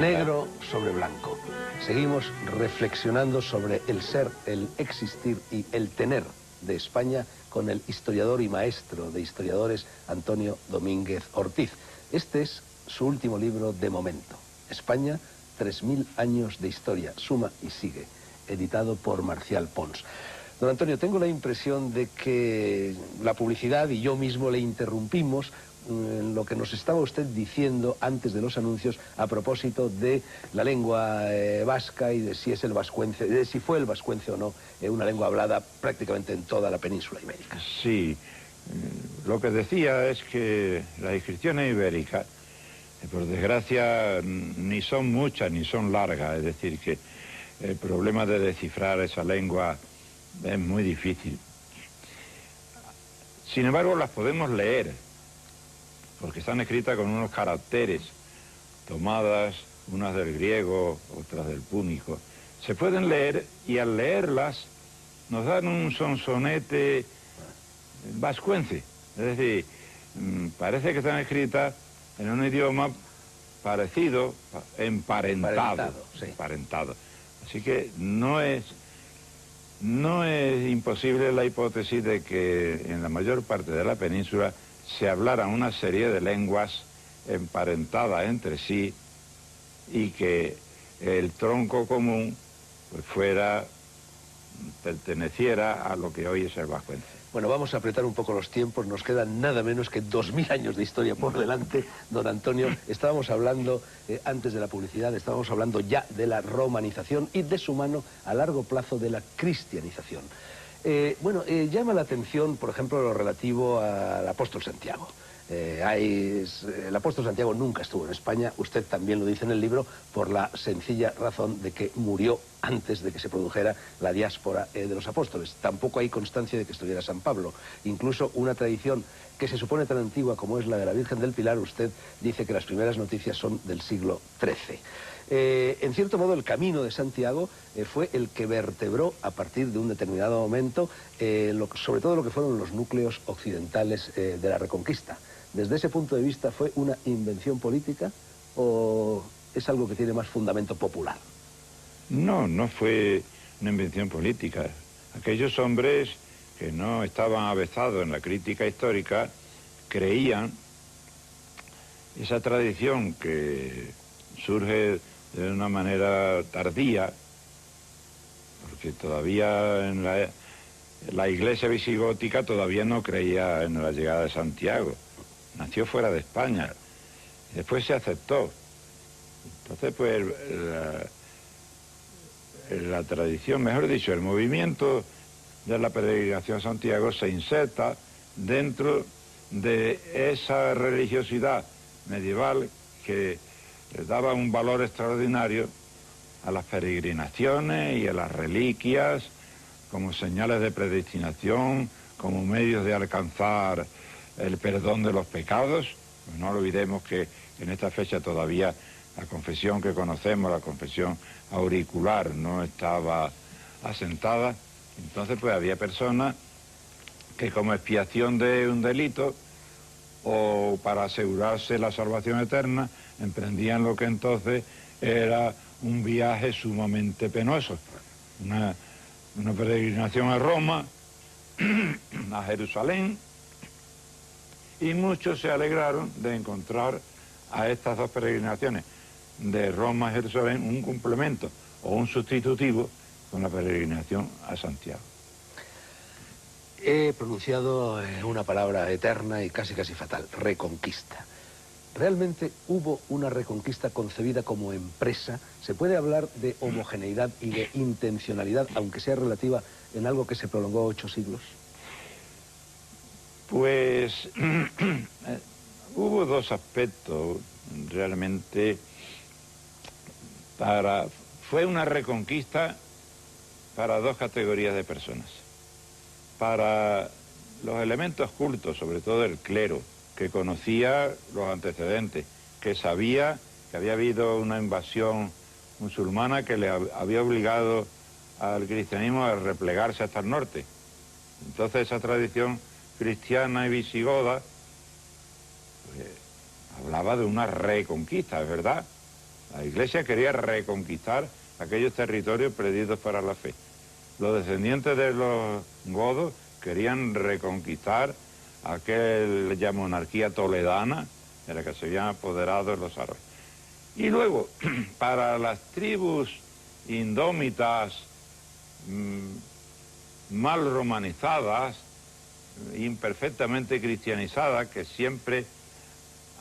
Negro sobre blanco. Seguimos reflexionando sobre el ser, el existir y el tener de España con el historiador y maestro de historiadores Antonio Domínguez Ortiz. Este es su último libro de momento. España, 3000 años de historia, suma y sigue, editado por Marcial Pons. Don Antonio, tengo la impresión de que la publicidad y yo mismo le interrumpimos en lo que nos estaba usted diciendo antes de los anuncios a propósito de la lengua vasca y de si es el vascuence, de si fue el vascuence o no una lengua hablada prácticamente en toda la península ibérica. Sí, lo que decía es que las inscripciones ibéricas, por desgracia, ni son muchas ni son largas, es decir, que el problema de descifrar esa lengua es muy difícil. Sin embargo, las podemos leer, porque están escritas con unos caracteres, tomadas, unas del griego, otras del púnico. Se pueden leer y al leerlas nos dan un sonsonete vascuence. Es decir, parece que están escritas en un idioma parecido, emparentado. Sí. Emparentado. Así que no es imposible la hipótesis de que en la mayor parte de la península se hablaran una serie de lenguas emparentadas entre sí y que el tronco común pues perteneciera a lo que hoy es el vascuence. Bueno, vamos a apretar un poco los tiempos, nos quedan nada menos que 2000 años de historia por delante, don Antonio. Estábamos hablando, antes de la publicidad, estábamos hablando ya de la romanización y de su mano a largo plazo de la cristianización. Llama la atención, por ejemplo, lo relativo al apóstol Santiago. El apóstol Santiago nunca estuvo en España, usted también lo dice en el libro, por la sencilla razón de que murió antes de que se produjera la diáspora de los apóstoles. Tampoco hay constancia de que estuviera San Pablo. Incluso una tradición que se supone tan antigua como es la de la Virgen del Pilar, usted dice que las primeras noticias son del siglo XIII. En cierto modo, el camino de Santiago fue el que vertebró a partir de un determinado momento sobre todo lo que fueron los núcleos occidentales de la Reconquista. ¿Desde ese punto de vista fue una invención política o es algo que tiene más fundamento popular? No, no fue una invención política. Aquellos hombres que no estaban avezados en la crítica histórica creían esa tradición que surge de una manera tardía, porque todavía en la iglesia visigótica todavía no creía en la llegada de Santiago. Nació fuera de España. Y después se aceptó. Entonces, pues, la tradición, mejor dicho, el movimiento de la peregrinación a Santiago se inserta dentro de esa religiosidad medieval que le daba un valor extraordinario a las peregrinaciones y a las reliquias como señales de predestinación, como medios de alcanzar el perdón de los pecados. No olvidemos que en esta fecha todavía la confesión que conocemos, la confesión auricular, no estaba asentada. Entonces, pues había personas que como expiación de un delito o para asegurarse la salvación eterna, emprendían lo que entonces era un viaje sumamente penoso. Una peregrinación a Roma, a Jerusalén, y muchos se alegraron de encontrar a estas dos peregrinaciones de Roma a Jerusalén un complemento o un sustitutivo con la peregrinación a Santiago. He pronunciado una palabra eterna y casi fatal, reconquista. ¿Realmente hubo una reconquista concebida como empresa? ¿Se puede hablar de homogeneidad y de intencionalidad, aunque sea relativa, en algo que se prolongó 8 siglos? Pues hubo dos aspectos realmente. Fue una reconquista para dos categorías de personas. Para los elementos cultos, sobre todo el clero, que conocía los antecedentes, que sabía que había habido una invasión musulmana que le había obligado al cristianismo a replegarse hasta el norte. Entonces esa tradición cristiana y visigoda pues, hablaba de una reconquista, es verdad. La Iglesia quería reconquistar aquellos territorios perdidos para la fe. Los descendientes de los godos querían reconquistar aquella monarquía toledana de la que se habían apoderado los árabes. Y luego, para las tribus indómitas, mal romanizadas, imperfectamente cristianizadas, que siempre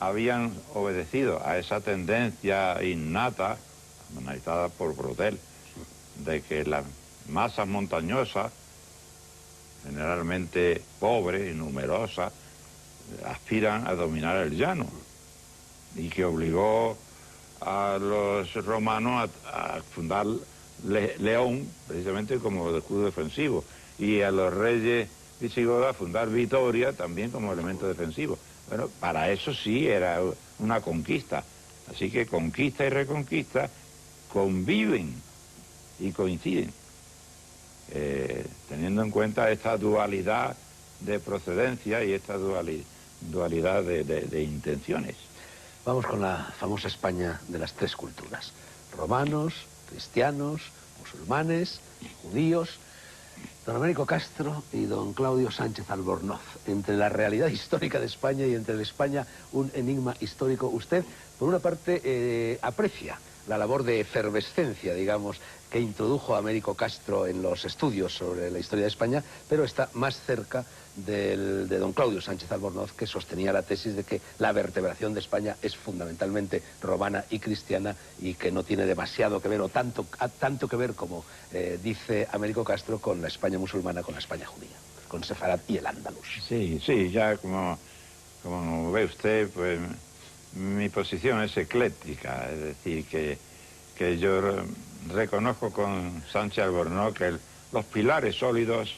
habían obedecido a esa tendencia innata, analizada por Brodel, de que las masas montañosas, generalmente pobres y numerosas, aspiran a dominar el llano, y que obligó a los romanos a fundar León, precisamente como escudo defensivo, y a los reyes visigodos a fundar Vitoria también como elemento defensivo. Bueno, para eso sí era una conquista. Así que conquista y reconquista conviven y coinciden, teniendo en cuenta esta dualidad de procedencia y esta dualidad de intenciones. Vamos con la famosa España de las tres culturas. Romanos, cristianos, musulmanes, judíos. Don Américo Castro y don Claudio Sánchez Albornoz. Entre la realidad histórica de España y entre la España un enigma histórico. Usted, por una parte, aprecia la labor de efervescencia, digamos, que introdujo Américo Castro en los estudios sobre la historia de España, pero está más cerca de don Claudio Sánchez Albornoz, que sostenía la tesis de que la vertebración de España es fundamentalmente romana y cristiana y que no tiene demasiado que ver, o tanto que ver como dice Américo Castro, con la España musulmana, con la España judía, con Sefarad y el Andalus. Sí, ya como ve usted, pues mi posición es ecléctica, es decir, que yo reconozco con Sánchez Albornoz que los pilares sólidos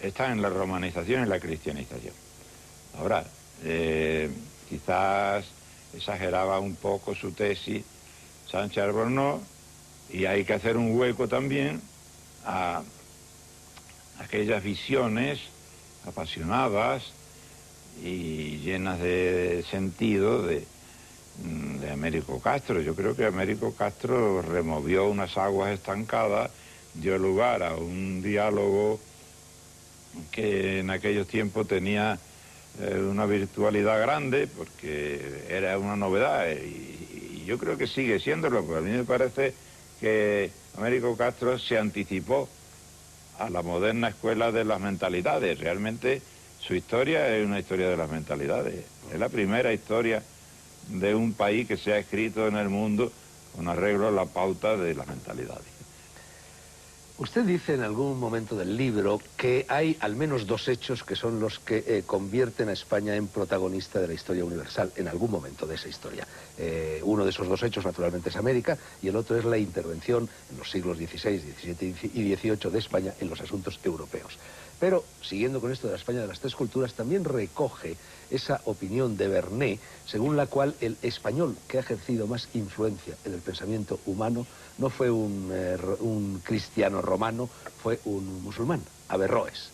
están en la romanización y la cristianización. Ahora, quizás exageraba un poco su tesis Sánchez Albornoz, y hay que hacer un hueco también a aquellas visiones apasionadas y llenas de sentido de Américo Castro. Yo creo que Américo Castro removió unas aguas estancadas, dio lugar a un diálogo que en aquellos tiempos tenía una virtualidad grande, porque era una novedad, y yo creo que sigue siéndolo, porque a mí me parece que Américo Castro se anticipó a la moderna escuela de las mentalidades. Realmente su historia es una historia de las mentalidades. Es la primera historia de un país que se ha escrito en el mundo con arreglo a la pauta de las mentalidades. Usted dice en algún momento del libro que hay al menos dos hechos que son los que convierten a España en protagonista de la historia universal, en algún momento de esa historia. Uno de esos dos hechos, naturalmente, es América, y el otro es la intervención en los siglos XVI, XVII y XVIII de España en los asuntos europeos. Pero, siguiendo con esto de la España de las tres culturas, también recoge esa opinión de Vernet, según la cual el español que ha ejercido más influencia en el pensamiento humano no fue un cristiano romano, fue un musulmán, Averroes,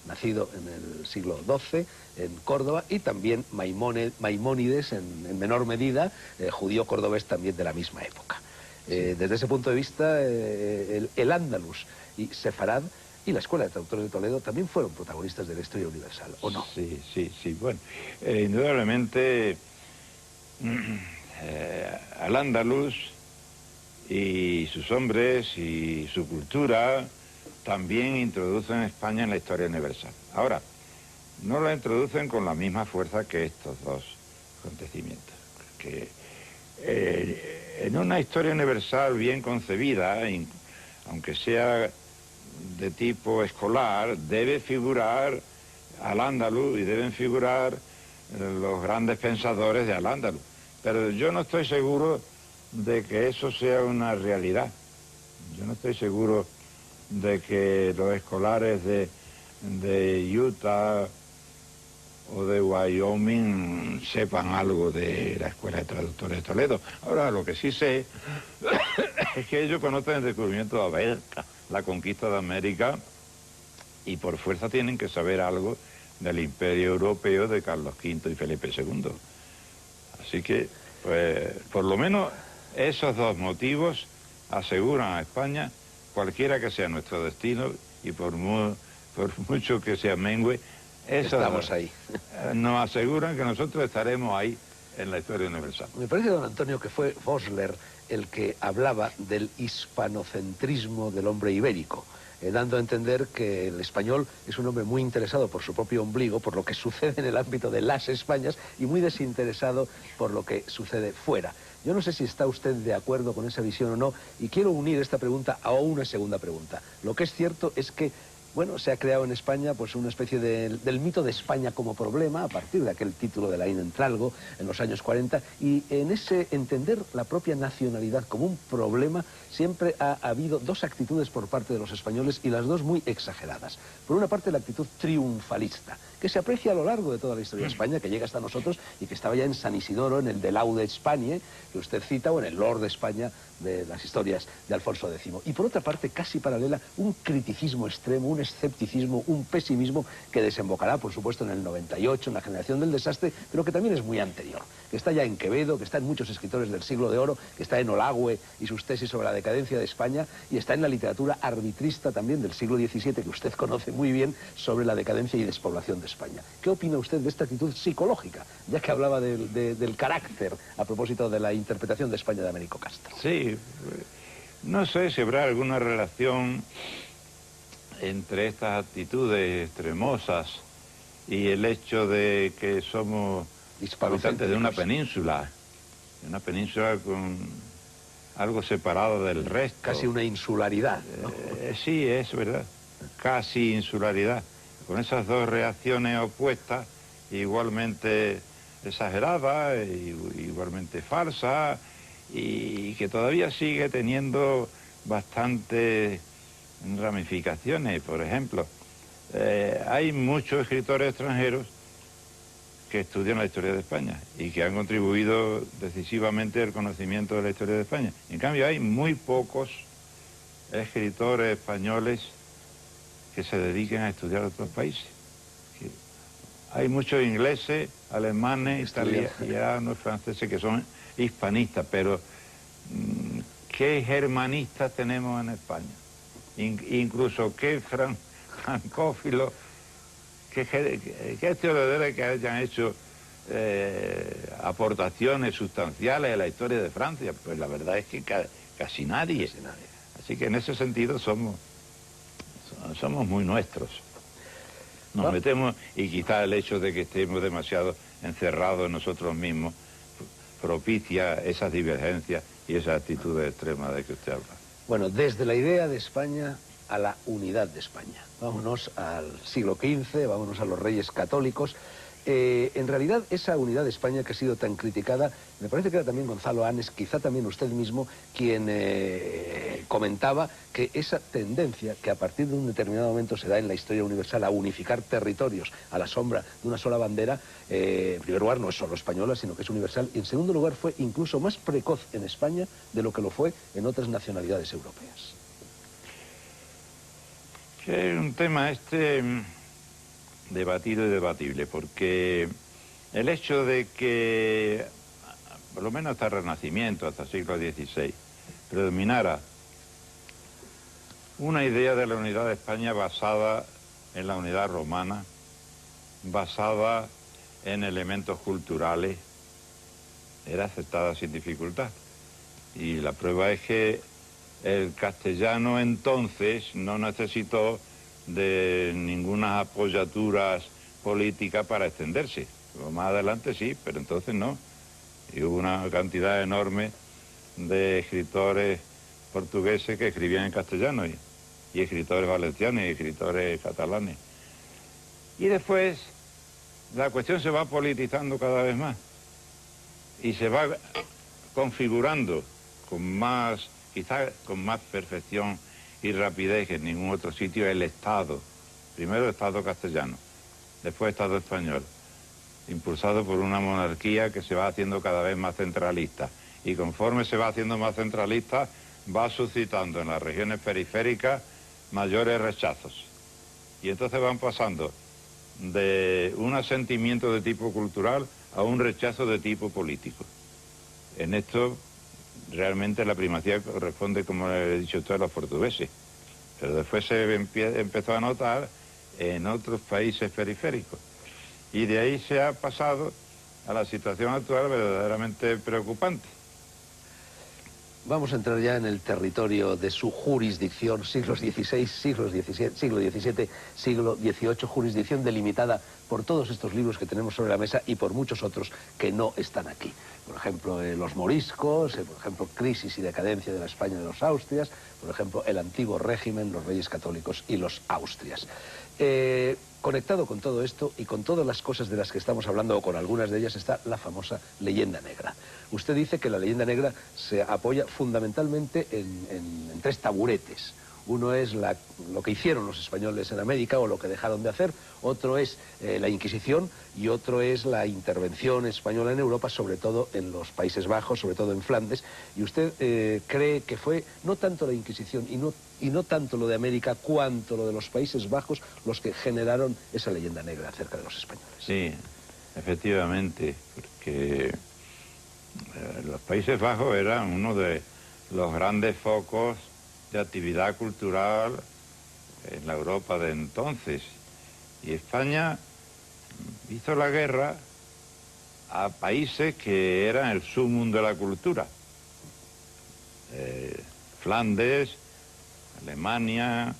nacido en el siglo XII en Córdoba, y también Maimónides, en menor medida, judío cordobés también de la misma época. Desde ese punto de vista, el Andalus y Sefarad y la Escuela de Traductores de Toledo también fueron protagonistas de la historia universal, ¿o no? Sí. Bueno, indudablemente al Andalus y sus hombres y su cultura también introducen a España en la historia universal. Ahora, no la introducen con la misma fuerza que estos dos acontecimientos. Porque en una historia universal bien concebida, aunque sea de tipo escolar, debe figurar Al-Ándalus y deben figurar los grandes pensadores de Al-Ándalus. Pero yo no estoy seguro de que eso sea una realidad. Yo no estoy seguro de que los escolares de Utah o de Wyoming sepan algo de la Escuela de Traductores de Toledo. Ahora, lo que sí sé es que ellos conocen el descubrimiento de América, la conquista de América, y por fuerza tienen que saber algo del imperio europeo de Carlos V y Felipe II. Así que, pues, por lo menos esos dos motivos aseguran a España, cualquiera que sea nuestro destino, y por mucho que sea mengue, Estamos ahí. Nos aseguran que nosotros estaremos ahí en la historia universal. Me parece, don Antonio, que fue Vossler el que hablaba del hispanocentrismo del hombre ibérico, dando a entender que el español es un hombre muy interesado por su propio ombligo, por lo que sucede en el ámbito de las Españas, y muy desinteresado por lo que sucede fuera. Yo no sé si está usted de acuerdo con esa visión o no, y quiero unir esta pregunta a una segunda pregunta. Lo que es cierto es que, bueno, se ha creado en España pues una especie del mito de España como problema a partir de aquel título de Laín Entralgo en los años 40, y en ese entender la propia nacionalidad como un problema siempre ha habido dos actitudes por parte de los españoles, y las dos muy exageradas. Por una parte, la actitud triunfalista, que se aprecia a lo largo de toda la historia de España, que llega hasta nosotros y que estaba ya en San Isidoro, en el de Laude Spaniae, que usted cita, o en el Lord de España de las historias de Alfonso X. Y por otra parte, casi paralela, un criticismo extremo, un escepticismo, un pesimismo que desembocará, por supuesto, en el 98, en la generación del desastre, pero que también es muy anterior, que está ya en Quevedo, que está en muchos escritores del siglo de oro, que está en Olagüe y sus tesis sobre la decadencia de España, y está en la literatura arbitrista también del siglo XVII, que usted conoce muy bien, sobre la decadencia y despoblación de España. ¿Qué opina usted de esta actitud psicológica, ya que hablaba del carácter a propósito de la interpretación de España de Américo Castro? Sí, no sé si habrá alguna relación entre estas actitudes extremosas y el hecho de que somos habitantes de una península con algo separado del resto. Casi una insularidad, ¿no? Sí, es verdad, casi insularidad, con esas dos reacciones opuestas, igualmente exageradas, igualmente falsas, y que todavía sigue teniendo bastantes ramificaciones. Por ejemplo, hay muchos escritores extranjeros que estudian la historia de España y que han contribuido decisivamente al conocimiento de la historia de España. En cambio, hay muy pocos escritores españoles que se dediquen a estudiar otros países. Hay muchos ingleses, alemanes, italianos, franceses que son hispanistas, pero ¿qué germanistas tenemos en España? Incluso qué francófilos, qué historiadores que hayan hecho aportaciones sustanciales a la historia de Francia. Pues la verdad es que casi nadie. Así que en ese sentido somos muy nuestros. Nos metemos, y quizá el hecho de que estemos demasiado encerrados en nosotros mismos propicia esas divergencias y esas actitudes extremas de que usted habla. Bueno, desde la idea de España a la unidad de España. Vámonos al siglo XV, vámonos a los reyes católicos. En realidad, esa unidad de España que ha sido tan criticada, me parece que era también Gonzalo Anes, quizá también usted mismo, quien comentaba que esa tendencia que a partir de un determinado momento se da en la historia universal a unificar territorios a la sombra de una sola bandera, en primer lugar no es solo española, sino que es universal, y en segundo lugar fue incluso más precoz en España de lo que lo fue en otras nacionalidades europeas. Es un tema debatido y debatible, porque el hecho de que, por lo menos hasta el Renacimiento, hasta el siglo XVI, predominara una idea de la unidad de España basada en la unidad romana, basada en elementos culturales, era aceptada sin dificultad. Y la prueba es que el castellano entonces no necesitó de ninguna apoyaturas políticas para extenderse. Más adelante sí, pero entonces no. Y hubo una cantidad enorme de escritores portugueses que escribían en castellano, y escritores valencianos y escritores catalanes. Y después la cuestión se va politizando cada vez más y se va configurando quizás con más perfección y rapidez que en ningún otro sitio el Estado. Primero Estado castellano, después Estado español, impulsado por una monarquía que se va haciendo cada vez más centralista, y conforme se va haciendo más centralista va suscitando en las regiones periféricas mayores rechazos. Y entonces van pasando de un asentimiento de tipo cultural a un rechazo de tipo político. En esto realmente la primacía corresponde, como he dicho usted, a los portugueses, pero después se empezó a notar en otros países periféricos. Y de ahí se ha pasado a la situación actual verdaderamente preocupante. Vamos a entrar ya en el territorio de su jurisdicción, siglos XVI, siglo XVII, siglo XVIII, jurisdicción delimitada por todos estos libros que tenemos sobre la mesa y por muchos otros que no están aquí. Por ejemplo, los moriscos, por ejemplo, crisis y decadencia de la España de los Austrias, por ejemplo, el antiguo régimen, los reyes católicos y los Austrias. Conectado con todo esto y con todas las cosas de las que estamos hablando, o con algunas de ellas, está la famosa leyenda negra. Usted dice que la leyenda negra se apoya fundamentalmente en tres taburetes. Uno es lo que hicieron los españoles en América o lo que dejaron de hacer, otro es la Inquisición y otro es la intervención española en Europa, sobre todo en los Países Bajos, sobre todo en Flandes. Y usted cree que fue no tanto la Inquisición y no tanto lo de América, cuanto lo de los Países Bajos los que generaron esa leyenda negra acerca de los españoles. Sí, efectivamente, porque los Países Bajos eran uno de los grandes focos de actividad cultural en la Europa de entonces. Y España hizo la guerra a países que eran el sumum de la cultura. Flandes, Alemania,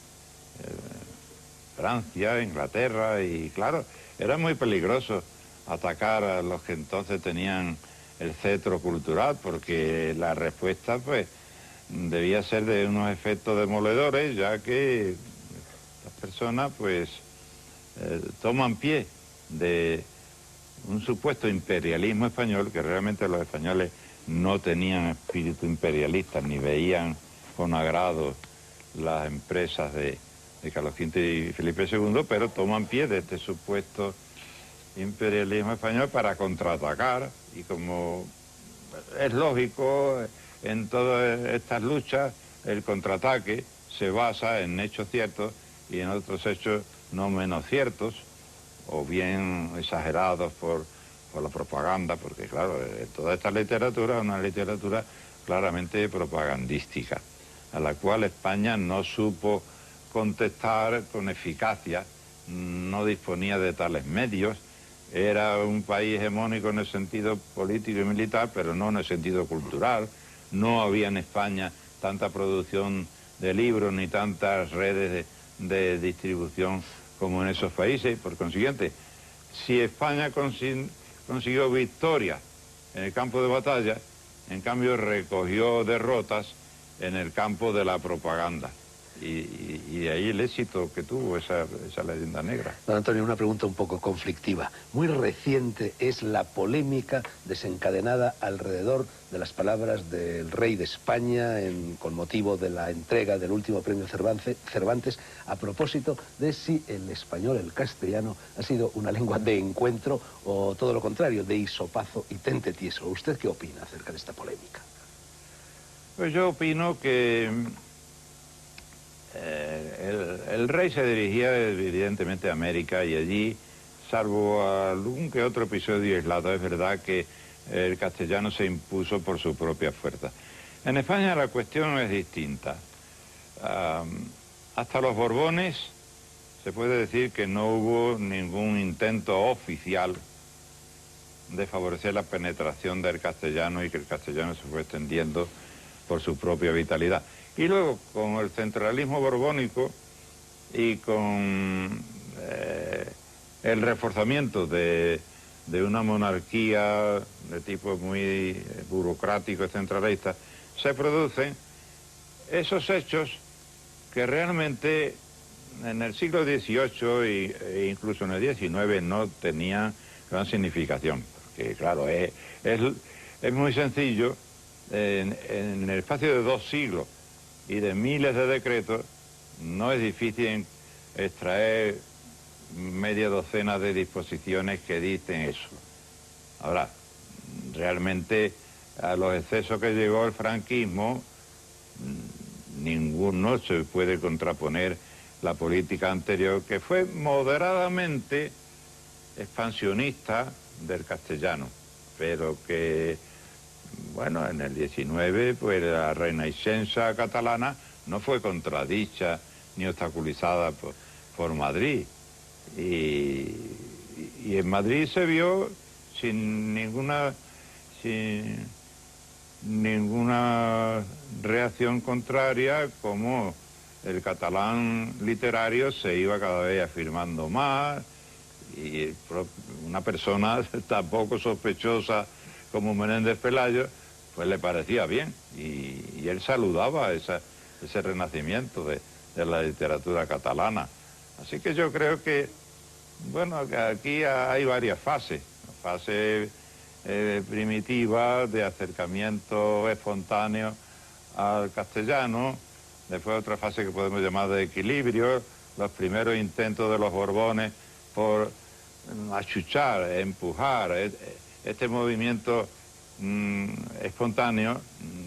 Francia, Inglaterra, y claro, era muy peligroso atacar a los que entonces tenían el cetro cultural, porque la respuesta, pues, debía ser de unos efectos demoledores, ya que las personas, pues, toman pie de un supuesto imperialismo español, que realmente los españoles no tenían espíritu imperialista, ni veían con agrado las empresas de Carlos V y Felipe II, pero toman pie de este supuesto imperialismo español para contraatacar, y como es lógico, en todas estas luchas el contraataque se basa en hechos ciertos y en otros hechos no menos ciertos, o bien exagerados por la propaganda, porque claro, toda esta literatura es una literatura claramente propagandística, a la cual España no supo contestar con eficacia, no disponía de tales medios. Era un país hegemónico en el sentido político y militar, pero no en el sentido cultural. No había en España tanta producción de libros ni tantas redes de distribución como en esos países. Por consiguiente, si España consiguió victorias en el campo de batalla, en cambio recogió derrotas en el campo de la propaganda. Y de ahí el éxito que tuvo esa leyenda negra. Don Antonio, una pregunta un poco conflictiva. Muy reciente es la polémica desencadenada alrededor de las palabras del rey de España con motivo de la entrega del último premio Cervantes, a propósito de si el español, el castellano, ha sido una lengua de encuentro o todo lo contrario, de hisopazo y tente tieso. ¿Usted qué opina acerca de esta polémica? Pues yo opino que el rey se dirigía evidentemente a América, y allí, salvo algún que otro episodio aislado, es verdad que el castellano se impuso por su propia fuerza. En España la cuestión es distinta. Hasta los Borbones se puede decir que no hubo ningún intento oficial de favorecer la penetración del castellano y que el castellano se fue extendiendo por su propia vitalidad. Y luego, con el centralismo borbónico y con el reforzamiento de una monarquía de tipo muy burocrático y centralista, se producen esos hechos que realmente en el siglo XVIII e incluso en el XIX no tenían gran significación. Porque, claro, es muy sencillo, en el espacio de 2 siglos y de miles de decretos, no es difícil extraer media docena de disposiciones que dicen eso. Ahora, realmente a los excesos que llegó el franquismo, ninguno se puede contraponer la política anterior, que fue moderadamente expansionista del castellano, pero que, bueno, en el 19, pues la Renaixença catalana no fue contradicha ni obstaculizada por Madrid. Y en Madrid se vio sin ninguna reacción contraria como el catalán literario se iba cada vez afirmando más, y una persona tan poco sospechosa como Menéndez Pelayo, pues le parecía bien, y él saludaba ese renacimiento de la literatura catalana. Así que yo creo que, bueno, que aquí hay varias fases. Fase primitiva de acercamiento espontáneo al castellano, después otra fase que podemos llamar de equilibrio, los primeros intentos de los Borbones por achuchar, empujar este movimiento espontáneo,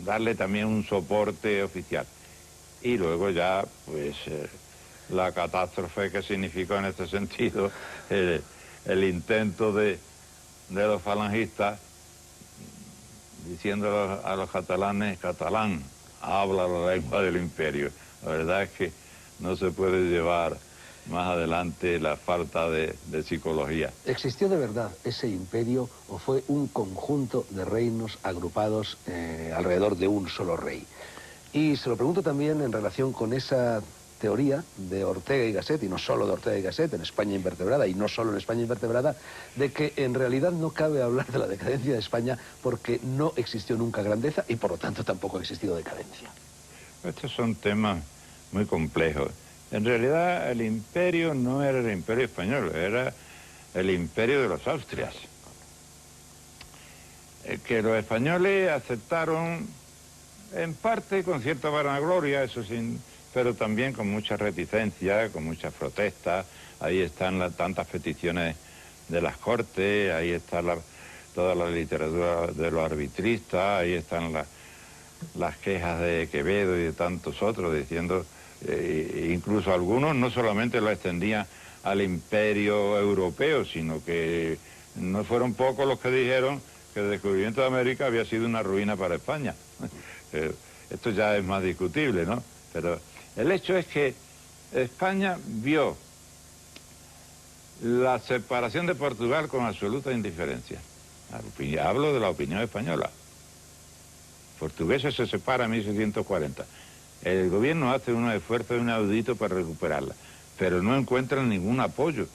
darle también un soporte oficial. Y luego ya, pues, la catástrofe que significó en este sentido el intento de los falangistas diciendo a los catalanes: catalán, habla la lengua del imperio. La verdad es que no se puede llevar más adelante la falta de psicología. ¿Existió de verdad ese imperio o fue un conjunto de reinos agrupados alrededor de un solo rey? Y se lo pregunto también en relación con esa teoría de Ortega y Gasset, y no solo de Ortega y Gasset, en España invertebrada, y no solo en España invertebrada, de que en realidad no cabe hablar de la decadencia de España porque no existió nunca grandeza y por lo tanto tampoco ha existido decadencia. Estos son temas muy complejos. En realidad el imperio no era el imperio español, era el imperio de los Austrias, que los españoles aceptaron en parte con cierta vanagloria, eso sí, pero también con mucha reticencia, con muchas protestas. Ahí están tantas peticiones de las Cortes, ahí está toda la literatura de los arbitristas, ahí están las quejas de Quevedo y de tantos otros, diciendo, incluso algunos no solamente lo extendían al imperio europeo, sino que no fueron pocos los que dijeron que el descubrimiento de América había sido una ruina para España. Esto ya es más discutible, ¿no? Pero el hecho es que España vio la separación de Portugal con absoluta indiferencia. Hablo de la opinión española. Portuguesa se separa en 1640. El gobierno hace un esfuerzo inaudito para recuperarla, pero no encuentran ningún apoyo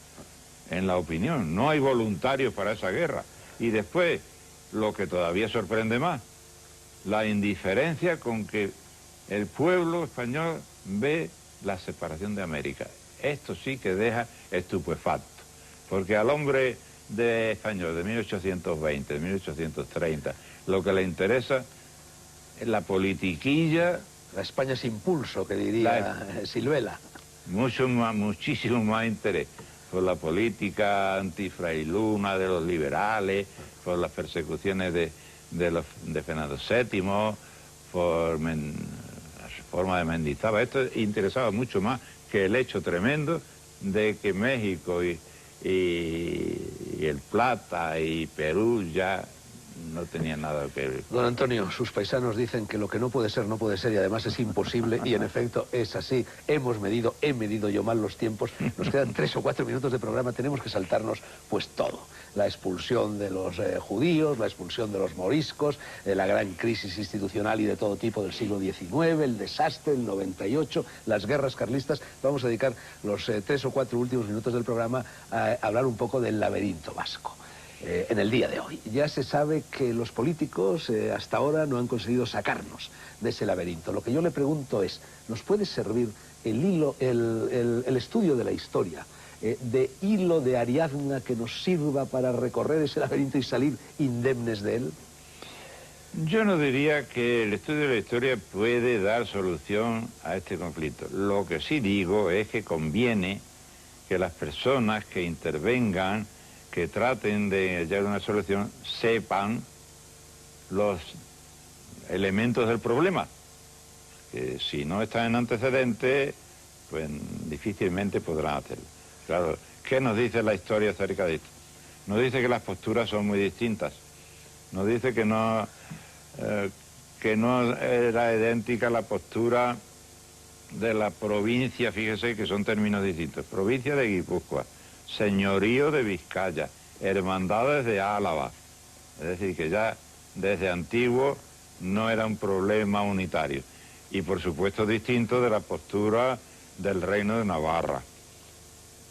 en la opinión. No hay voluntarios para esa guerra. Y después, lo que todavía sorprende más, la indiferencia con que el pueblo español ve la separación de América. Esto sí que deja estupefacto, porque al hombre español de 1820, de 1830, lo que le interesa es la politiquilla. La España sin pulso, que diría Siluela. Muchísimo más interés por la política antifrailuna de los liberales, por las persecuciones de Fernando VII, por la reforma de Mendizábal. Esto interesaba mucho más que el hecho tremendo de que México y el Plata y Perú ya no tenían nada que ver. Don Antonio, sus paisanos dicen que lo que no puede ser, no puede ser, y además es imposible, y en efecto es así. He medido yo mal los tiempos, nos quedan 3 o 4 minutos de programa, tenemos que saltarnos pues todo. La expulsión de los judíos, la expulsión de los moriscos, la gran crisis institucional y de todo tipo del siglo XIX, el desastre, el 98, las guerras carlistas. Vamos a dedicar los 3 o 4 últimos minutos del programa a hablar un poco del laberinto vasco. En el día de hoy. Ya se sabe que los políticos hasta ahora no han conseguido sacarnos de ese laberinto. Lo que yo le pregunto es, ¿nos puede servir el estudio de la historia, de hilo de Ariadna que nos sirva para recorrer ese laberinto y salir indemnes de él? Yo no diría que el estudio de la historia puede dar solución a este conflicto. Lo que sí digo es que conviene que las personas que intervengan, que traten de hallar una solución, sepan los elementos del problema. Que si no están en antecedentes, pues difícilmente podrán hacerlo. Claro, ¿qué nos dice la historia acerca de esto? Nos dice que las posturas son muy distintas. Nos dice que no era idéntica la postura de la provincia, fíjese que son términos distintos. Provincia de Guipúzcoa, señorío de Vizcaya, hermandades de Álava. Es decir, que ya desde antiguo no era un problema unitario. Y por supuesto distinto de la postura del Reino de Navarra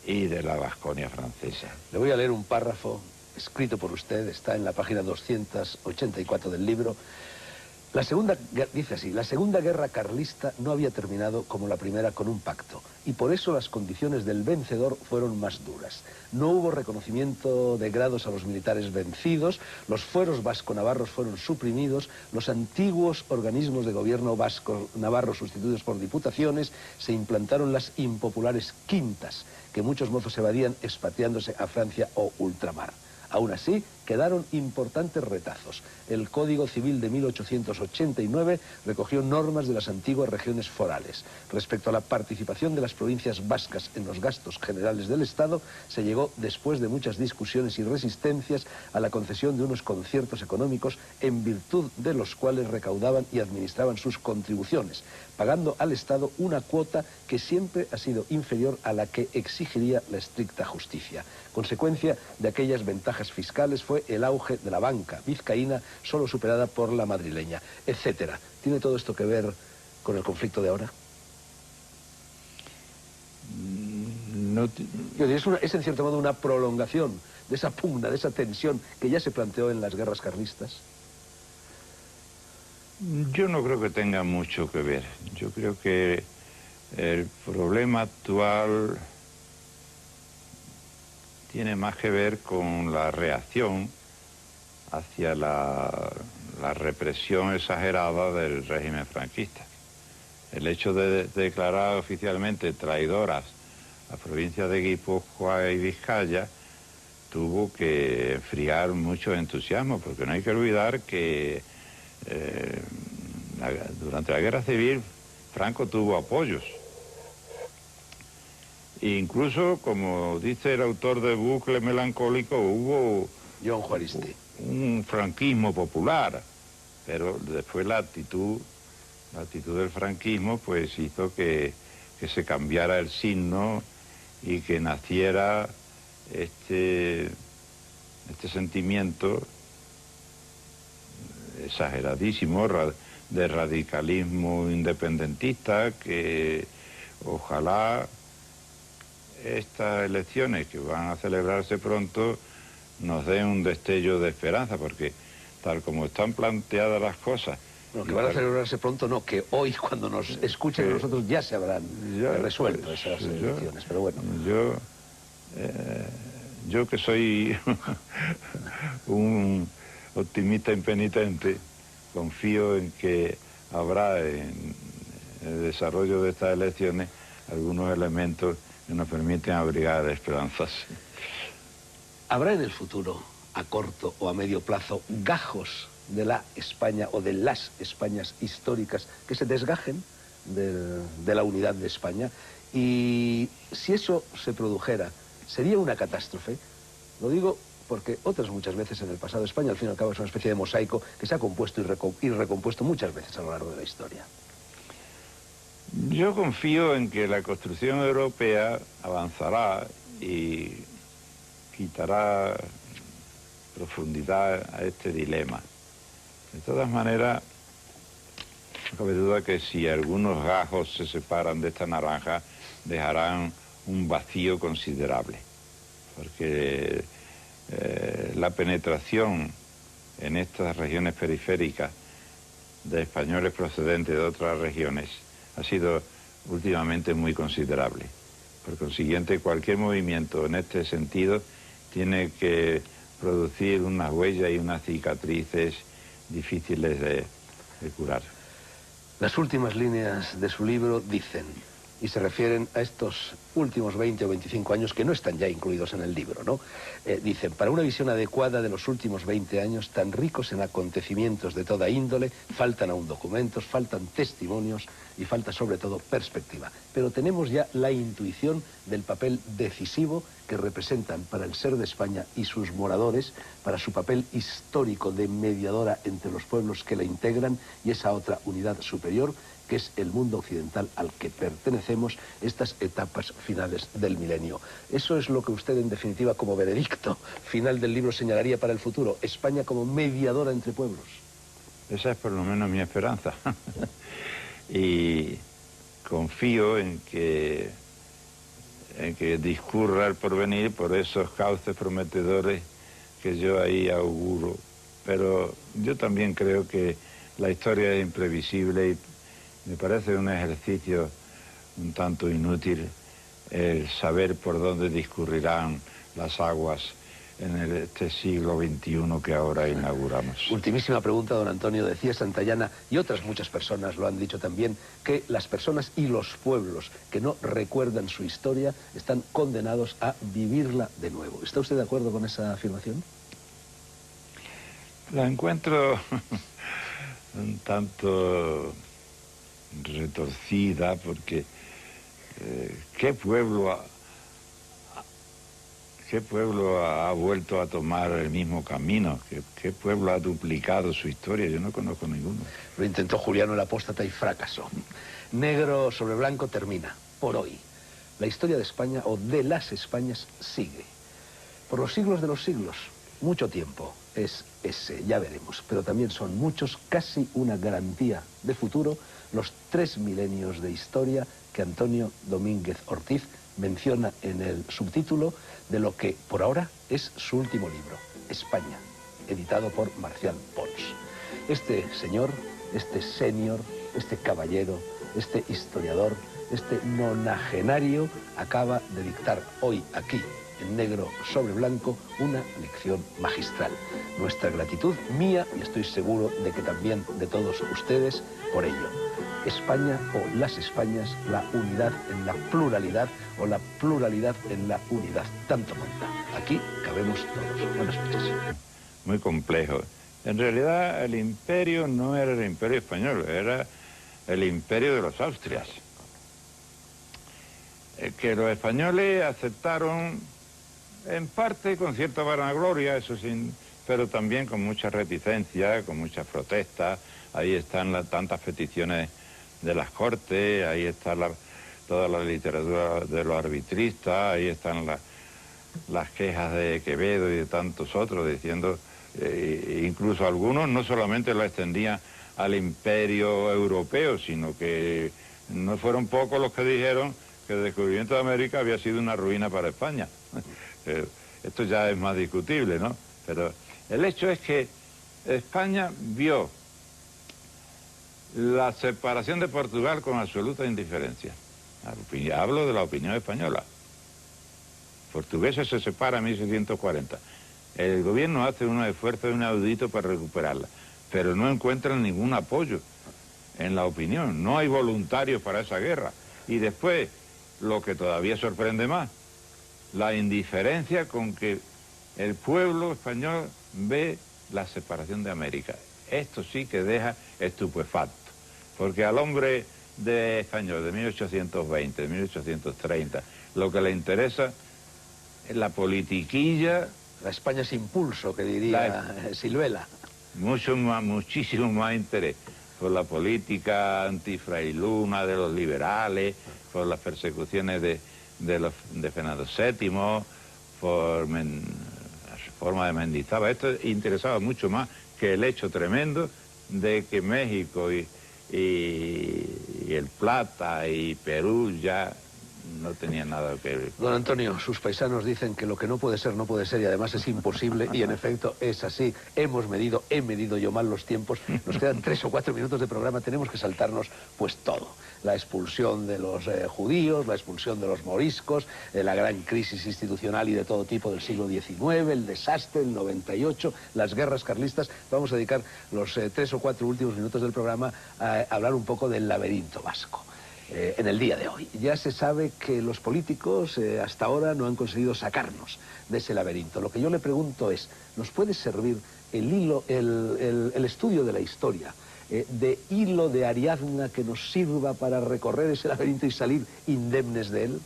y de la Vasconia francesa. Le voy a leer un párrafo escrito por usted, está en la página 284 del libro. Dice así: la Segunda Guerra Carlista no había terminado como la primera con un pacto, y por eso las condiciones del vencedor fueron más duras. No hubo reconocimiento de grados a los militares vencidos, los fueros vasco-navarros fueron suprimidos, los antiguos organismos de gobierno vasco-navarro sustituidos por diputaciones, se implantaron las impopulares quintas, que muchos mozos evadían expatriándose a Francia o ultramar. Aún así, quedaron importantes retazos. El Código Civil de 1889 recogió normas de las antiguas regiones forales. Respecto a la participación de las provincias vascas en los gastos generales del Estado, se llegó, después de muchas discusiones y resistencias, a la concesión de unos conciertos económicos en virtud de los cuales recaudaban y administraban sus contribuciones, pagando al Estado una cuota que siempre ha sido inferior a la que exigiría la estricta justicia. Consecuencia de aquellas ventajas fiscales fue el auge de la banca vizcaína, solo superada por la madrileña, etcétera. ¿Tiene todo esto que ver con el conflicto de ahora? No Es en cierto modo una prolongación de esa pugna, de esa tensión que ya se planteó en las guerras carlistas. Yo no creo que tenga mucho que ver. Yo creo que el problema actual tiene más que ver con la reacción hacia la represión exagerada del régimen franquista. El hecho de declarar oficialmente traidoras a las provincias de Guipúzcoa y Vizcaya tuvo que enfriar mucho entusiasmo, porque no hay que olvidar que durante la Guerra Civil Franco tuvo apoyos. E incluso, como dice el autor de Bucle Melancólico, hubo John Juaristi, un franquismo popular, pero después la actitud del franquismo pues hizo que se cambiara el signo y que naciera este sentimiento exageradísimo de radicalismo independentista, que ojalá estas elecciones que van a celebrarse pronto nos den un destello de esperanza, porque tal como están planteadas las cosas... No, que van a celebrarse pronto, no, que hoy cuando nos escuchen nosotros ya se habrán resuelto esas elecciones, pero bueno. Yo que soy un optimista impenitente, confío en que habrá en el desarrollo de estas elecciones algunos elementos que nos permiten abrigar esperanzas. ¿Habrá en el futuro, a corto o a medio plazo, gajos de la España o de las Españas históricas que se desgajen de la unidad de España? Y si eso se produjera, ¿sería una catástrofe? Lo digo porque otras muchas veces en el pasado España, al fin y al cabo, es una especie de mosaico que se ha compuesto y recompuesto muchas veces a lo largo de la historia. Yo confío en que la construcción europea avanzará y quitará profundidad a este dilema. De todas maneras, no cabe duda que si algunos gajos se separan de esta naranja, dejarán un vacío considerable, porque la penetración en estas regiones periféricas de españoles procedentes de otras regiones ha sido últimamente muy considerable. Por consiguiente, cualquier movimiento en este sentido tiene que producir unas huellas y unas cicatrices difíciles de curar. Las últimas líneas de su libro dicen: y se refieren a estos últimos 20 o 25 años que no están ya incluidos en el libro, ¿no? Dicen, para una visión adecuada de los últimos 20 años, tan ricos en acontecimientos de toda índole, faltan aún documentos, faltan testimonios y falta sobre todo perspectiva. Pero tenemos ya la intuición del papel decisivo que representan para el ser de España y sus moradores, para su papel histórico de mediadora entre los pueblos que la integran y esa otra unidad superior, que es el mundo occidental al que pertenecemos, estas etapas finales del milenio. Eso es lo que usted, en definitiva, como veredicto final del libro señalaría para el futuro, España como mediadora entre pueblos. Esa es por lo menos mi esperanza. Y confío en que discurra el porvenir por esos cauces prometedores que yo ahí auguro. Pero yo también creo que la historia es imprevisible y me parece un ejercicio un tanto inútil el saber por dónde discurrirán las aguas en este siglo XXI que ahora inauguramos. Ultimísima pregunta, don Antonio. Decía Santayana, y otras muchas personas lo han dicho también, que las personas y los pueblos que no recuerdan su historia están condenados a vivirla de nuevo. ¿Está usted de acuerdo con esa afirmación? La encuentro un tanto retorcida porque ¿qué pueblo ha vuelto a tomar el mismo camino? ¿Qué pueblo ha duplicado su historia? Yo no conozco ninguno. Lo intentó Juliano el Apóstata y fracasó. Negro sobre blanco termina, por hoy. La historia de España, o de las Españas, sigue. Por los siglos de los siglos, mucho tiempo es ese, ya veremos. Pero también son muchos, casi una garantía de futuro, los 3 milenios de historia que Antonio Domínguez Ortiz menciona en el subtítulo de lo que por ahora es su último libro, España, editado por Marcial Pons. Este señor, este señor, este caballero, este historiador, este nonagenario acaba de dictar hoy aquí, en negro sobre blanco, una lección magistral. Nuestra gratitud, mía, y estoy seguro de que también de todos ustedes, por ello. España o las Españas, la unidad en la pluralidad o la pluralidad en la unidad. Tanto monta. Aquí cabemos todos. Buenas noches. Muy complejo. En realidad el imperio no era el imperio español, era el imperio de los Austrias. Que los españoles aceptaron en parte con cierta vanagloria, eso sí, pero también con mucha reticencia, con muchas protestas. Ahí están tantas peticiones de las Cortes, ahí está toda la literatura de los arbitristas, ahí están las quejas de Quevedo y de tantos otros, diciendo, incluso algunos no solamente lo extendían al imperio europeo, sino que no fueron pocos los que dijeron que el descubrimiento de América había sido una ruina para España. Esto ya es más discutible, ¿no? Pero el hecho es que España vio la separación de Portugal con absoluta indiferencia. Hablo de la opinión española. Portuguesa se separa en 1640. El gobierno hace unos esfuerzos inauditos para recuperarla, pero no encuentran ningún apoyo en la opinión. No hay voluntarios para esa guerra. Y después, lo que todavía sorprende más, la indiferencia con que el pueblo español ve la separación de América. Esto sí que deja estupefacto, porque al hombre de español de 1820, de 1830, lo que le interesa es la politiquilla. La España sin pulso, que diría Siluela. Muchísimo más interés por la política antifrailuna de los liberales, por las persecuciones de Fernando VII, por la reforma de Mendizábal. Esto interesaba mucho más que el hecho tremendo de que México y el Plata y Perú ya no tenían nada que ver. Don Antonio, sus paisanos dicen que lo que no puede ser, no puede ser, y además es imposible, y en efecto es así. He medido yo mal los tiempos, nos quedan 3 o 4 minutos de programa, tenemos que saltarnos pues todo. La expulsión de los judíos, la expulsión de los moriscos, la gran crisis institucional y de todo tipo del siglo XIX, el desastre, el 98, las guerras carlistas. Vamos a dedicar los 3 o 4 últimos minutos del programa a hablar un poco del laberinto vasco. en el día de hoy. Ya se sabe que los políticos hasta ahora no han conseguido sacarnos de ese laberinto. Lo que yo le pregunto es, ¿nos puede servir el estudio de la historia de hilo de Ariadna que nos sirva para recorrer ese laberinto y salir indemnes de él?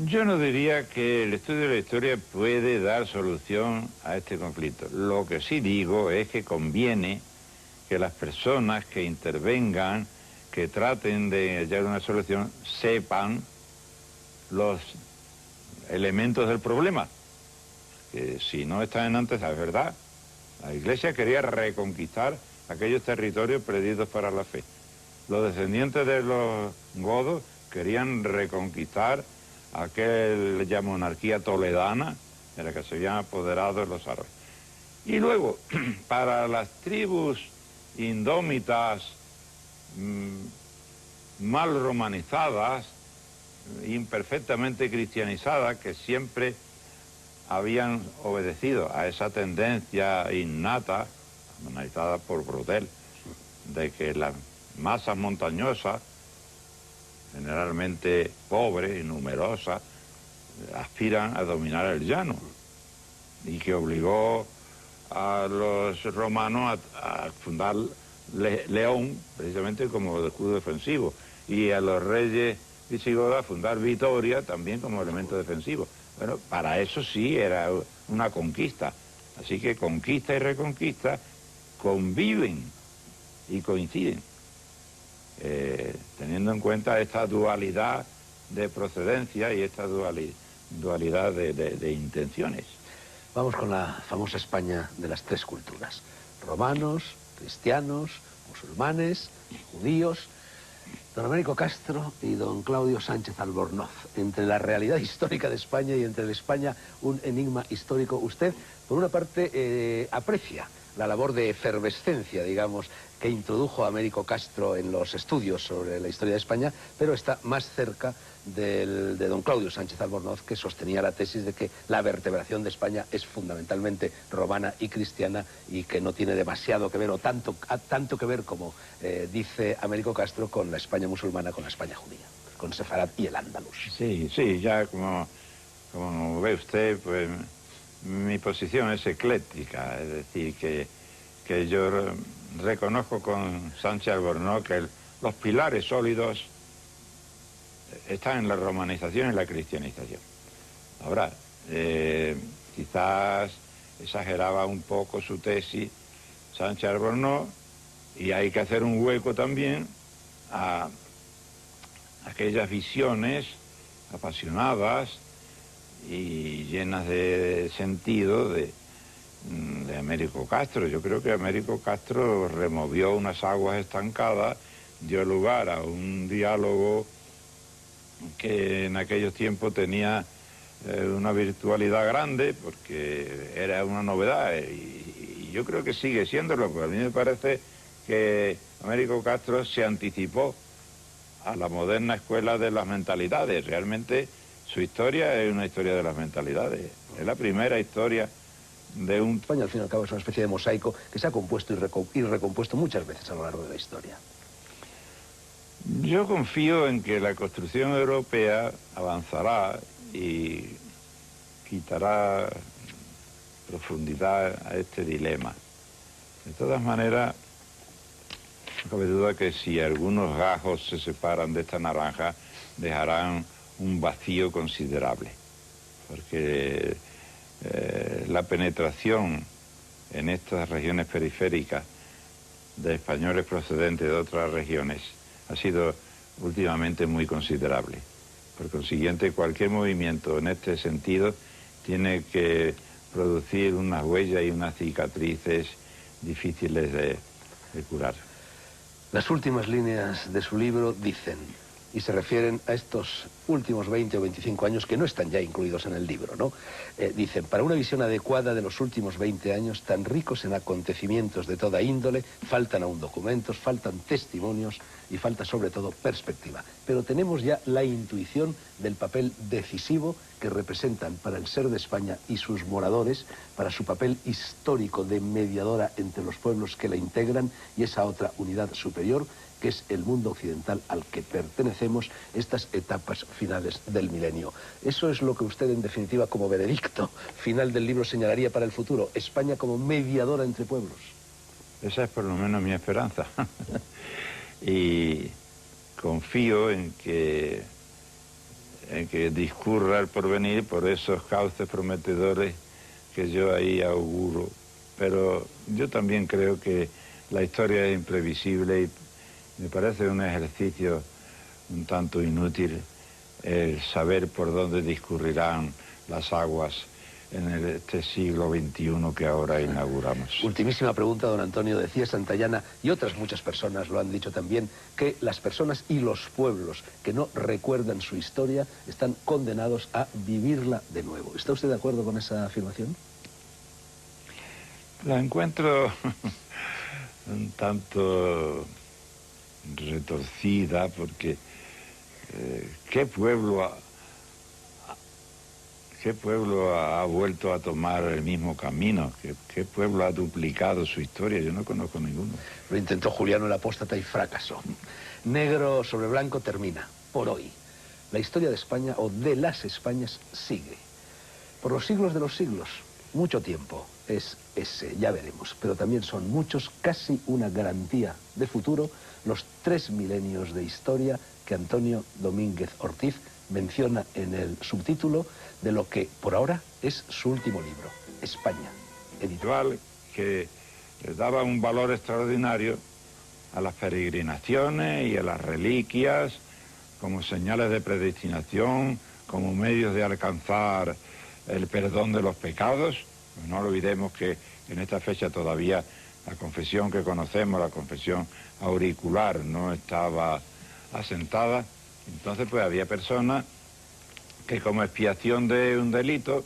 Yo no diría que el estudio de la historia puede dar solución a este conflicto. Lo que sí digo es que conviene que las personas que intervengan, que traten de hallar una solución, sepan los elementos del problema. Que si no están en antes, es verdad. La Iglesia quería reconquistar aquellos territorios perdidos para la fe. Los descendientes de los godos querían reconquistar aquella monarquía toledana de la que se habían apoderado los árabes. Y luego, para las tribus indómitas, mal romanizadas, imperfectamente cristianizadas, que siempre habían obedecido a esa tendencia innata, analizada por Brodel, de que las masas montañosas, generalmente pobres y numerosas, aspiran a dominar el llano, y que obligó a los romanos a fundar León, precisamente como escudo defensivo, y a los reyes visigodos a fundar Vitoria también como elemento defensivo. Bueno, para eso sí era una conquista. Así que conquista y reconquista conviven y coinciden, teniendo en cuenta esta dualidad de procedencia y esta dualidad de intenciones. Vamos con la famosa España de las tres culturas: romanos, cristianos, musulmanes, judíos. Don Américo Castro y don Claudio Sánchez Albornoz. Entre la realidad histórica de España y entre la España un enigma histórico. Usted, por una parte, aprecia la labor de efervescencia, digamos, que introdujo Américo Castro en los estudios sobre la historia de España, pero está más cerca de don Claudio Sánchez Albornoz, que sostenía la tesis de que la vertebración de España es fundamentalmente romana y cristiana y que no tiene demasiado que ver, o tanto que ver como dice Américo Castro, con la España musulmana, con la España judía, con Sefarad y el Andalus. Sí, ya como ve usted, pues mi posición es ecléctica, es decir, que yo reconozco con Sánchez Albornoz que los pilares sólidos están en la romanización y la cristianización. Ahora, quizás exageraba un poco su tesis Sánchez Albornoz, y hay que hacer un hueco también a aquellas visiones apasionadas y llenas de sentido de Américo Castro. Yo creo que Américo Castro removió unas aguas estancadas, dio lugar a un diálogo que en aquellos tiempos tenía una virtualidad grande, porque era una novedad, y yo creo que sigue siéndolo, porque a mí me parece que Américo Castro se anticipó a la moderna escuela de las mentalidades. Realmente su historia es una historia de las mentalidades, es la primera historia de un... España, al fin y al cabo, es una especie de mosaico que se ha compuesto y recompuesto muchas veces a lo largo de la historia. Yo confío en que la construcción europea avanzará y quitará profundidad a este dilema. De todas maneras, no cabe duda que si algunos gajos se separan de esta naranja, dejarán un vacío considerable, porque la penetración en estas regiones periféricas de españoles procedentes de otras regiones ha sido últimamente muy considerable. Por consiguiente, cualquier movimiento en este sentido tiene que producir unas huellas y unas cicatrices difíciles de curar. Las últimas líneas de su libro dicen, y se refieren a estos últimos 20 o 25 años que no están ya incluidos en el libro, ¿no? Dicen, para una visión adecuada de los últimos 20 años, tan ricos en acontecimientos de toda índole, faltan aún documentos, faltan testimonios y falta sobre todo perspectiva. Pero tenemos ya la intuición del papel decisivo que representan para el ser de España y sus moradores, para su papel histórico de mediadora entre los pueblos que la integran y esa otra unidad superior que es el mundo occidental al que pertenecemos, estas etapas finales del milenio. Eso es lo que usted, en definitiva, como veredicto final del libro, señalaría para el futuro: España como mediadora entre pueblos. Esa es por lo menos mi esperanza. Y confío en que discurra el porvenir por esos cauces prometedores que yo ahí auguro. Pero yo también creo que la historia es imprevisible y me parece un ejercicio un tanto inútil el saber por dónde discurrirán las aguas en este siglo XXI que ahora inauguramos. Ultimísima pregunta, don Antonio. Decía Santayana, y otras muchas personas lo han dicho también, que las personas y los pueblos que no recuerdan su historia están condenados a vivirla de nuevo. ¿Está usted de acuerdo con esa afirmación? La encuentro un tanto retorcida porque ¿qué pueblo ha vuelto a tomar el mismo camino? ¿Qué pueblo ha duplicado su historia? Yo no conozco ninguno. Lo intentó Juliano el Apóstata y fracasó. Negro sobre blanco termina, por hoy. La historia de España, o de las Españas, sigue. Por los siglos de los siglos, mucho tiempo es ese, ya veremos. Pero también son muchos, casi una garantía de futuro, los 3 milenios de historia que Antonio Domínguez Ortiz menciona en el subtítulo de lo que por ahora es su último libro, España, editorial, que le daba un valor extraordinario a las peregrinaciones y a las reliquias como señales de predestinación, como medios de alcanzar el perdón de los pecados. No olvidemos que en esta fecha todavía la confesión que conocemos, la confesión auricular, no estaba asentada. Entonces pues había personas que como expiación de un delito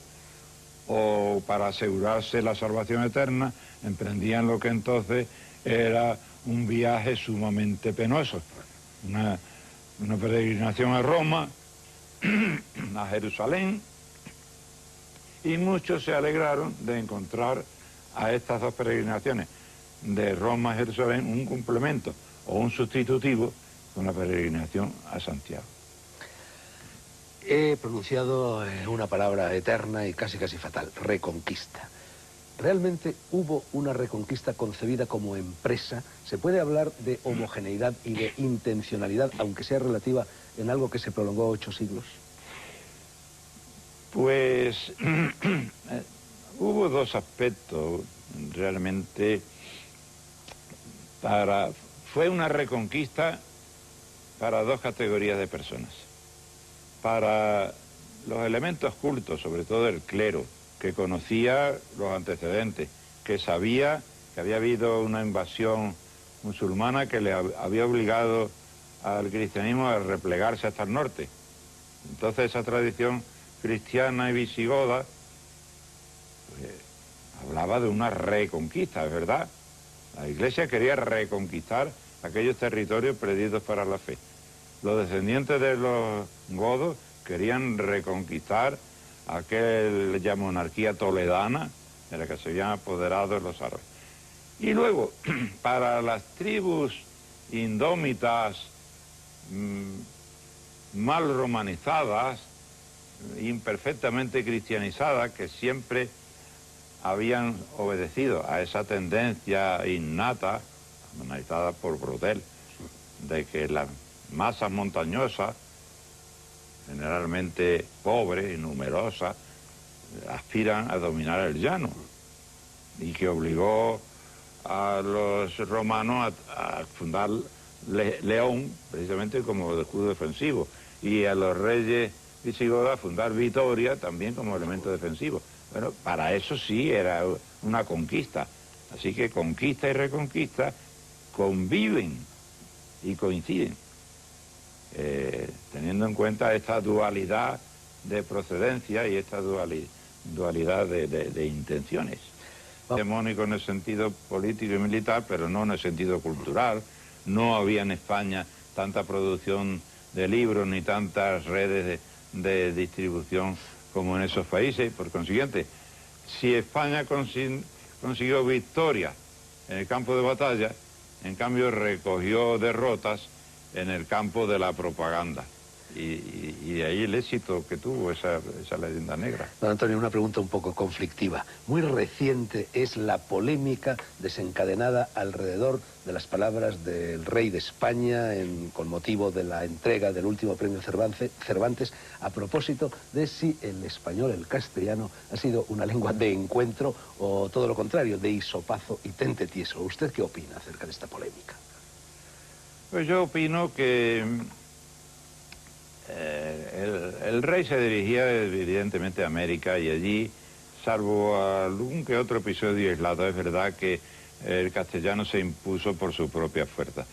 o para asegurarse la salvación eterna emprendían lo que entonces era un viaje sumamente penoso, una peregrinación a Roma, a Jerusalén, y muchos se alegraron de encontrar a estas dos peregrinaciones de Roma a Jerusalén un complemento o un sustitutivo con la peregrinación a Santiago. He pronunciado una palabra eterna y casi fatal: reconquista. ¿Realmente hubo una reconquista concebida como empresa? ¿Se puede hablar de homogeneidad y de intencionalidad, aunque sea relativa, en algo que se prolongó 8 siglos? Pues hubo dos aspectos realmente. Fue una reconquista para dos categorías de personas. Para los elementos cultos, sobre todo el clero, que conocía los antecedentes, que sabía que había habido una invasión musulmana que le había obligado al cristianismo a replegarse hasta el norte. Entonces esa tradición cristiana y visigoda pues, hablaba de una reconquista, es verdad. La Iglesia quería reconquistar aquellos territorios perdidos para la fe. Los descendientes de los godos querían reconquistar aquella monarquía toledana de la que se habían apoderado los árabes. Y luego, para las tribus indómitas, mal romanizadas, imperfectamente cristianizadas, que siempre habían obedecido a esa tendencia innata, analizada por Brodel, de que las masas montañosas, generalmente pobres y numerosas, aspiran a dominar el llano, y que obligó a los romanos a fundar León, precisamente como escudo defensivo, y a los reyes visigodos a fundar Vitoria también como elemento defensivo. Bueno, para eso sí era una conquista. Así que conquista y reconquista conviven y coinciden, teniendo en cuenta esta dualidad de procedencia y esta dualidad de intenciones. Hegemónico en el sentido político y militar, pero no en el sentido cultural. No había en España tanta producción de libros ni tantas redes de distribución como en esos países. Por consiguiente, si España consiguió victoria en el campo de batalla, en cambio recogió derrotas en el campo de la propaganda. Y de ahí el éxito que tuvo esa leyenda negra. Don Antonio, una pregunta un poco conflictiva. Muy reciente es la polémica desencadenada alrededor de las palabras del rey de España con motivo de la entrega del último premio Cervantes a propósito de si el español, el castellano, ha sido una lengua de encuentro o todo lo contrario, de hisopazo y tente tieso. ¿Usted qué opina acerca de esta polémica? Pues yo opino que el rey se dirigía evidentemente a América y allí, salvo algún que otro episodio aislado, es verdad que el castellano se impuso por su propia fuerza.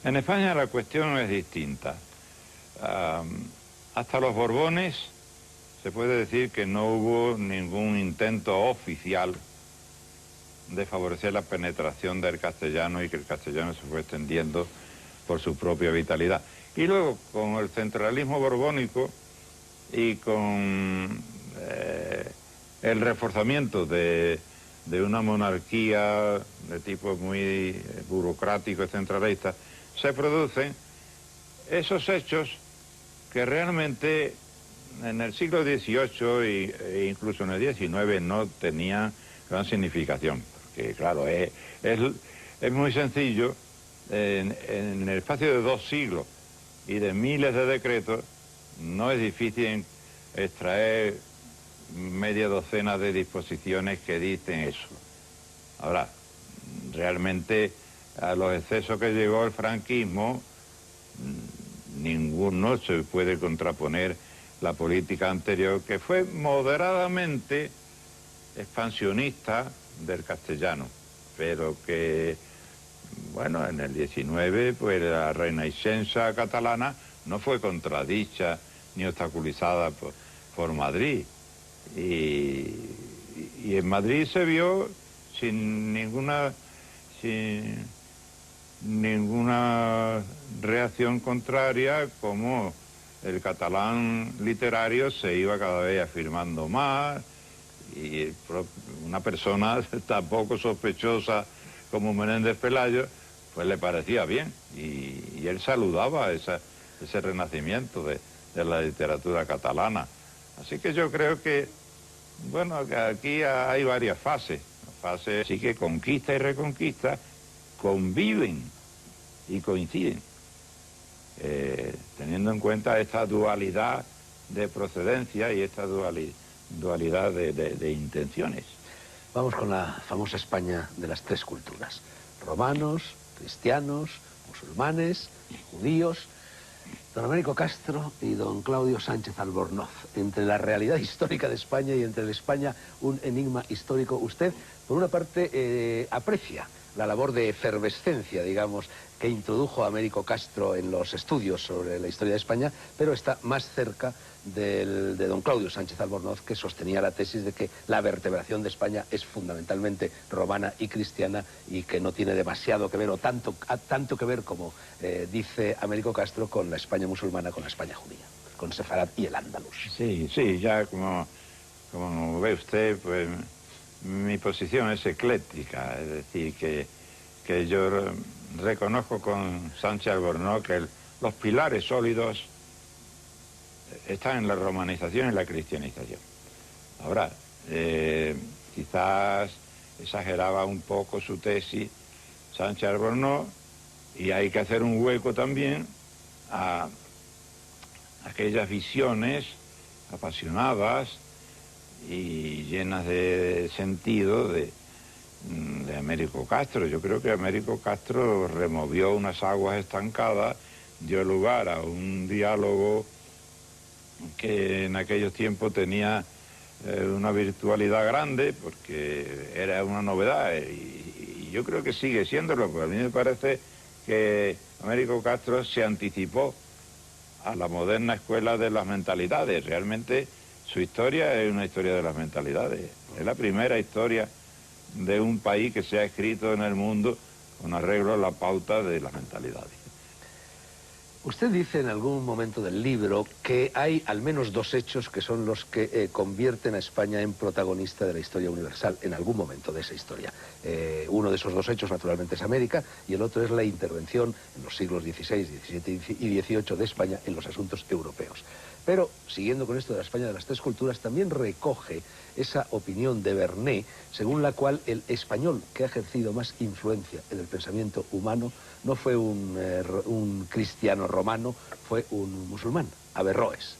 En España la cuestión es distinta. Hasta los Borbones se puede decir que no hubo ningún intento oficial de favorecer la penetración del castellano y que el castellano se fue extendiendo por su propia vitalidad. Y luego, con el centralismo borbónico y con el reforzamiento de una monarquía de tipo muy burocrático y centralista, se producen esos hechos que realmente en el siglo XVIII e incluso en el XIX no tenían gran significación. Porque, claro, es muy sencillo, en el espacio de 2 siglos, y de miles de decretos, no es difícil extraer media docena de disposiciones que dicen eso. Ahora, realmente a los excesos que llegó el franquismo, ninguno se puede contraponer la política anterior, que fue moderadamente expansionista del castellano, pero que, bueno, en el 19, pues la Renaixença catalana no fue contradicha ni obstaculizada por Madrid. Y en Madrid se vio sin ninguna reacción contraria como el catalán literario se iba cada vez afirmando más, y una persona tampoco sospechosa como Menéndez Pelayo, pues le parecía bien, y él saludaba ese renacimiento de la literatura catalana. Así que yo creo que, bueno, que aquí hay varias fases. Así que conquista y reconquista conviven y coinciden, teniendo en cuenta esta dualidad de procedencia y esta dualidad de intenciones. Vamos con la famosa España de las 3 culturas. Romanos, cristianos, musulmanes, judíos. Don Américo Castro y don Claudio Sánchez Albornoz. Entre la realidad histórica de España y entre la España un enigma histórico. Usted, por una parte, aprecia la labor de efervescencia, digamos, que introdujo Américo Castro en los estudios sobre la historia de España, pero está más cerca de don Claudio Sánchez Albornoz, que sostenía la tesis de que la vertebración de España es fundamentalmente romana y cristiana y que no tiene demasiado que ver, o tanto que ver como dice Américo Castro, con la España musulmana, con la España judía, con Sefarad y el Andalus. Sí, ya como ve usted, pues mi posición es ecléctica, es decir, que yo reconozco con Sánchez Albornoz que los pilares sólidos están en la romanización y la cristianización. Ahora, quizás exageraba un poco su tesis Sánchez Albornoz, y hay que hacer un hueco también a aquellas visiones apasionadas y llenas de sentido de Américo Castro. Yo creo que Américo Castro removió unas aguas estancadas, dio lugar a un diálogo que en aquellos tiempos tenía una virtualidad grande, porque era una novedad, y yo creo que sigue siéndolo, porque a mí me parece que Américo Castro se anticipó a la moderna escuela de las mentalidades. Realmente su historia es una historia de las mentalidades. Es la primera historia de un país que se ha escrito en el mundo con arreglo a la pauta de las mentalidades. Usted dice en algún momento del libro que hay al menos dos hechos que son los que convierten a España en protagonista de la historia universal, en algún momento de esa historia. Uno de esos dos hechos, naturalmente, es América, y el otro es la intervención en los siglos XVI, XVII y XVIII de España en los asuntos europeos. Pero, siguiendo con esto de la España de las tres culturas, también recoge esa opinión de Vernet, según la cual el español que ha ejercido más influencia en el pensamiento humano no fue un cristiano romano, fue un musulmán, Averroes,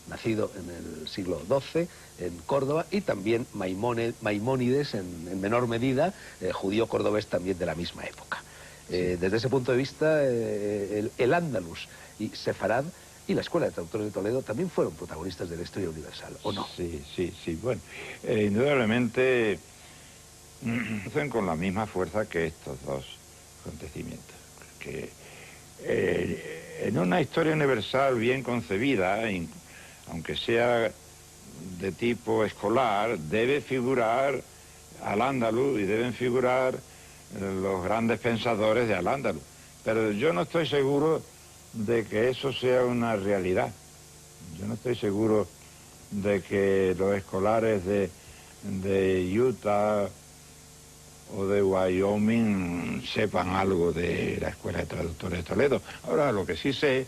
nacido en el siglo XII en Córdoba, y también Maimónides, en menor medida, judío cordobés también de la misma época. Desde ese punto de vista, el Andalus y Sefarad y la Escuela de Traductores de Toledo también fueron protagonistas de la historia universal, ¿o no? Sí. Bueno, indudablemente hacen con la misma fuerza que estos dos acontecimientos. Que en una historia universal bien concebida, aunque sea de tipo escolar, debe figurar Al-Ándalus y deben figurar los grandes pensadores de Al-Ándalus. Pero yo no estoy seguro de que eso sea una realidad. Yo no estoy seguro de que los escolares de Utah o de Wyoming sepan algo de la Escuela de Traductores de Toledo. Ahora, lo que sí sé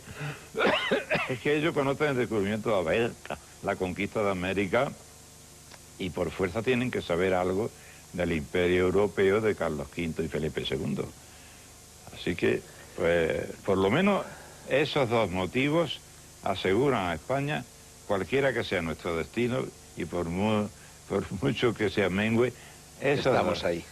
es que ellos conocen el descubrimiento de América, la conquista de América, y por fuerza tienen que saber algo del imperio europeo de Carlos V y Felipe II. Así que, pues, por lo menos esos dos motivos aseguran a España, cualquiera que sea nuestro destino, y por mucho que sea mengue, Estamos ahí.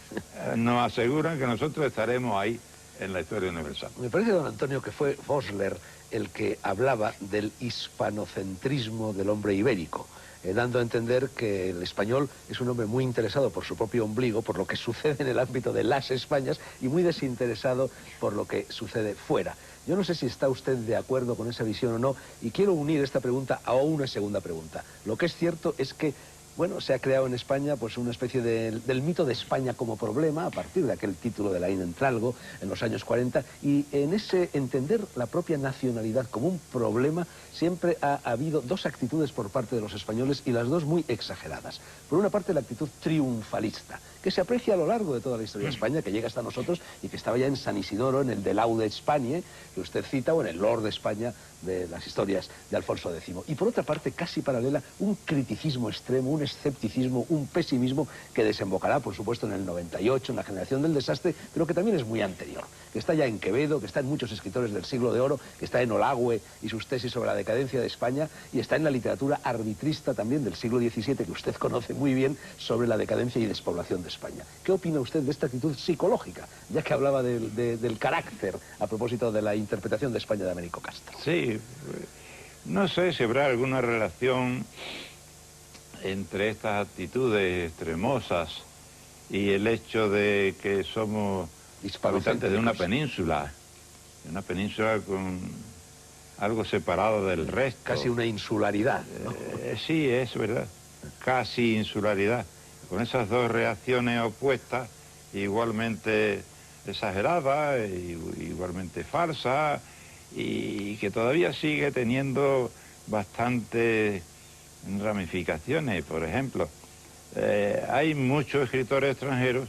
Nos aseguran que nosotros estaremos ahí en la historia universal. Me parece, don Antonio, que fue Vosler el que hablaba del hispanocentrismo del hombre ibérico, dando a entender que el español es un hombre muy interesado por su propio ombligo, por lo que sucede en el ámbito de las Españas, y muy desinteresado por lo que sucede fuera. Yo no sé si está usted de acuerdo con esa visión o no, y quiero unir esta pregunta a una segunda pregunta. Lo que es cierto es que, bueno, se ha creado en España pues una especie del mito de España como problema a partir de aquel título de Laín Entralgo en los años 40, y en ese entender la propia nacionalidad como un problema siempre ha habido dos actitudes por parte de los españoles, y las dos muy exageradas. Por una parte, la actitud triunfalista, que se aprecia a lo largo de toda la historia de España, que llega hasta nosotros y que estaba ya en San Isidoro, en el de Laude Spaniae, que usted cita, o en el Lord de España de las historias de Alfonso X. Y por otra parte, casi paralela, un criticismo extremo, un escepticismo, un pesimismo que desembocará, por supuesto, en el 98, en la generación del desastre, pero que también es muy anterior, que está ya en Quevedo, que está en muchos escritores del siglo de oro, que está en Olagüe y sus tesis sobre la decadencia de España, y está en la literatura arbitrista también del siglo XVII, que usted conoce muy bien, sobre la decadencia y despoblación de España. ¿Qué opina usted de esta actitud psicológica, ya que hablaba del carácter a propósito de la interpretación de España de Américo Castro? Sí, no sé si habrá alguna relación entre estas actitudes extremosas y el hecho de que somos habitantes de una península con algo separado del resto. Casi una insularidad, ¿no? Sí, es verdad, casi insularidad, con esas dos reacciones opuestas, igualmente exageradas, igualmente falsas, y que todavía sigue teniendo bastantes ramificaciones. Por ejemplo, hay muchos escritores extranjeros